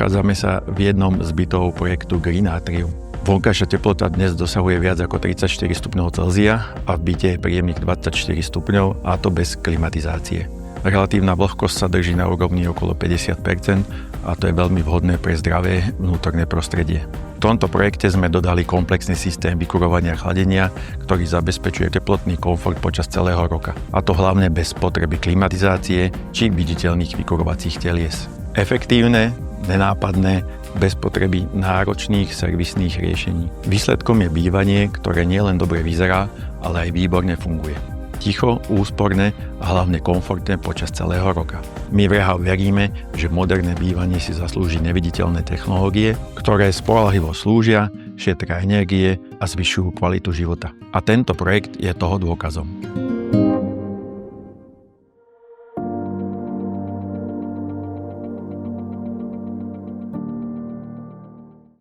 Nachádzame sa v jednom z bytov projektu Green Atrium. Vonkajšia teplota dnes dosahuje viac ako 34 stupňov Celzia a v byte je príjemných 24 stupňov, a to bez klimatizácie. Relatívna vlhkosť sa drží na úrovni okolo 50% a to je veľmi vhodné pre zdravé vnútorné prostredie. V tomto projekte sme dodali komplexný systém vykurovania a chladenia, ktorý zabezpečuje teplotný komfort počas celého roka. A to hlavne bez potreby klimatizácie či viditeľných vykurovacích telies. Efektívne, nenápadné, bez potreby náročných servisných riešení. Výsledkom je bývanie, ktoré nielen dobre vyzerá, ale aj výborne funguje. Ticho, úsporné a hlavne komfortné počas celého roka. My v Rehab veríme, že moderné bývanie si zaslúži neviditeľné technológie, ktoré spoľahlivo slúžia, šetria energie a zvyšujú kvalitu života. A tento projekt je toho dôkazom.